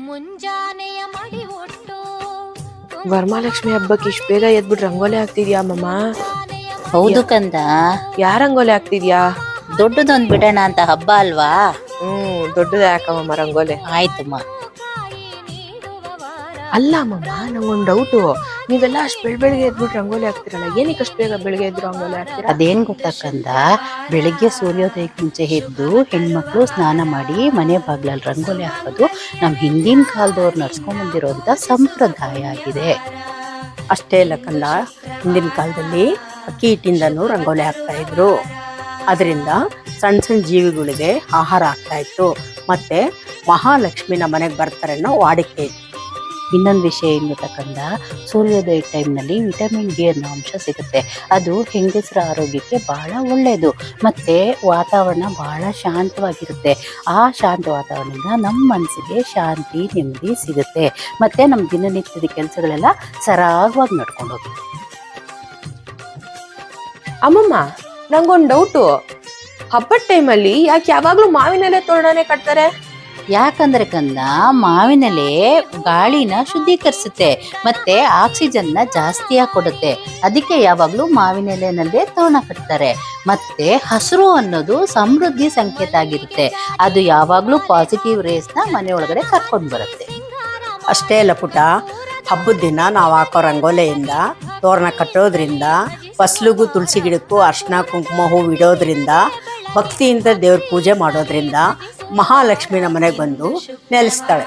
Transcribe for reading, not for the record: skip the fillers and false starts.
ಮುಂಜಾನೆಯ ಮಡಿ ಒಟ್ಟು ವರಮಹಾಲಕ್ಷ್ಮಿ ಹಬ್ಬಕ್ಕೆ ಇಷ್ಟು ಬೇಗ ಎದ್ಬಿಟ್ಟು ರಂಗೋಲಿ ಹಾಕ್ತಿದ್ಯಾ ಅಮ್ಮಮ್ಮ? ಹೌದು ಕಂದ, ಯಾರ ರಂಗೋಲಿ ಹಾಕ್ತಿದ್ಯಾ? ದೊಡ್ಡದೊಂದ್ ಬಿಡೋಣ ಅಂತ ಹಬ್ಬ ಅಲ್ವಾ? ದೊಡ್ಡದ ಯಾಕಮ್ಮಮ್ಮ ರಂಗೋಲಿ? ಆಯ್ತಮ್ಮ. ಅಲ್ಲ ಅಮ್ಮಮ್ಮ, ನಂಗೊಂದು ಡೌಟು. ನೀವೆಲ್ಲ ಅಷ್ಟು ಬೆಳಿಗ್ಗೆ ಎದ್ಬಿಟ್ಟು ರಂಗೋಲಿ ಹಾಕ್ತಿರಲ್ಲ, ಏನಕ್ಕೆ ಅಷ್ಟು ಬೇಗ ಬೆಳಿಗ್ಗೆ ಎದ್ದು ರಂಗೋಲಿ ಹಾಕ್ತೀರಾ? ಅದೇನ್ ಗೊತ್ತಕ್ಕಂದ, ಬೆಳಿಗ್ಗೆ ಸೂರ್ಯೋದಯಕ್ಕೆ ಮುಂಚೆ ಎದ್ದು ಹೆಣ್ಮಕ್ಳು ಸ್ನಾನ ಮಾಡಿ ಮನೆ ಬಾಗ್ಲಲ್ಲಿ ರಂಗೋಲಿ ಹಾಕೋದು ನಮ್ ಹಿಂದಿನ ಕಾಲದವ್ರು ನಡ್ಸ್ಕೊಂಡ್ ಬಂದಿರೋಂಥ ಸಂಪ್ರದಾಯ ಆಗಿದೆ. ಅಷ್ಟೇ ಇಲ್ಲ ಕಂದ, ಹಿಂದಿನ ಕಾಲದಲ್ಲಿ ಅಕ್ಕಿ ಹಿಟ್ಟಿಂದನೂ ರಂಗೋಲಿ ಹಾಕ್ತಾ ಇದ್ರು. ಅದರಿಂದ ಸಣ್ಣ ಸಣ್ಣ ಜೀವಿಗಳಿಗೆ ಆಹಾರ ಆಗ್ತಾ ಇತ್ತು. ಮತ್ತೆ ಮಹಾಲಕ್ಷ್ಮಿನ ಮನೆಗೆ ಬರ್ತಾರೆ ಅನ್ನೋ ವಾಡಿಕೆ ಇತ್ತು. ಇನ್ನೊಂದು ವಿಷಯ ಏನ್ ಗೊತ್ತಕ್ಕಂದ, ಸೂರ್ಯೋದಯ ಟೈಮ್ನಲ್ಲಿ ವಿಟಮಿನ್ ಡಿ ಅನ್ನೋ ಅಂಶ ಸಿಗುತ್ತೆ. ಅದು ಹೆಂಗಸರ ಆರೋಗ್ಯಕ್ಕೆ ಬಹಳ ಒಳ್ಳೆಯದು. ಮತ್ತೆ ವಾತಾವರಣ ಬಹಳ ಶಾಂತವಾಗಿರುತ್ತೆ. ಆ ಶಾಂತ ವಾತಾವರಣದಿಂದ ನಮ್ಮ ಮನಸ್ಸಿಗೆ ಶಾಂತಿ, ನೆಮ್ಮದಿ ಸಿಗುತ್ತೆ. ಮತ್ತೆ ನಮ್ಮ ದಿನನಿತ್ಯದ ಕೆಲಸಗಳೆಲ್ಲ ಸರಾಗವಾಗಿ ನಡ್ಕೊಂಡು ಹೋಗುತ್ತೆ. ಅಮ್ಮಮ್ಮ, ನಂಗೊಂದು ಡೌಟು. ಹಬ್ಬದ ಟೈಮಲ್ಲಿ ಯಾಕೆ ಯಾವಾಗ್ಲೂ ಮಾವಿನೆಲೆ ತೋರಣನೇ ಕಟ್ತಾರೆ? ಯಾಕಂದ್ರೆ ಕಂದ, ಮಾವಿನೆಲೆ ಗಾಳಿನ ಶುದ್ಧೀಕರಿಸುತ್ತೆ ಮತ್ತೆ ಆಕ್ಸಿಜನ್ನ ಜಾಸ್ತಿಯಾಗಿ ಕೊಡುತ್ತೆ. ಅದಕ್ಕೆ ಯಾವಾಗ್ಲೂ ಮಾವಿನೆಲೆನಲ್ಲೇ ತೋರಣ ಕಟ್ತಾರೆ. ಮತ್ತೆ ಹಸಿರು ಅನ್ನೋದು ಸಮೃದ್ಧಿ ಸಂಕೇತ ಆಗಿರುತ್ತೆ. ಅದು ಯಾವಾಗ್ಲೂ ಪಾಸಿಟಿವ್ ರೇಸ್ನ ಮನೆ ಒಳಗಡೆ ಕರ್ಕೊಂಡು ಬರುತ್ತೆ. ಅಷ್ಟೇ ಇಲ್ಲ ಪುಟ್ಟ, ಹಬ್ಬದ ದಿನ ನಾವು ಹಾಕೋ ರಂಗೋಲಿಯಿಂದ, ತೋರಣ ಕಟ್ಟೋದ್ರಿಂದ, ಫಸಲಿಗೂ ತುಳಸಿ ಗಿಡಕ್ಕೂ ಅರ್ಶಿನ ಕುಂಕುಮ ಹೂವು ಇಡೋದ್ರಿಂದ, ಭಕ್ತಿಯಿಂದ ದೇವ್ರ ಪೂಜೆ ಮಾಡೋದ್ರಿಂದ ಮಹಾಲಕ್ಷ್ಮಿನ ಮನೆಗೆ ಬಂದು ನೆಲೆಸ್ತಾಳೆ.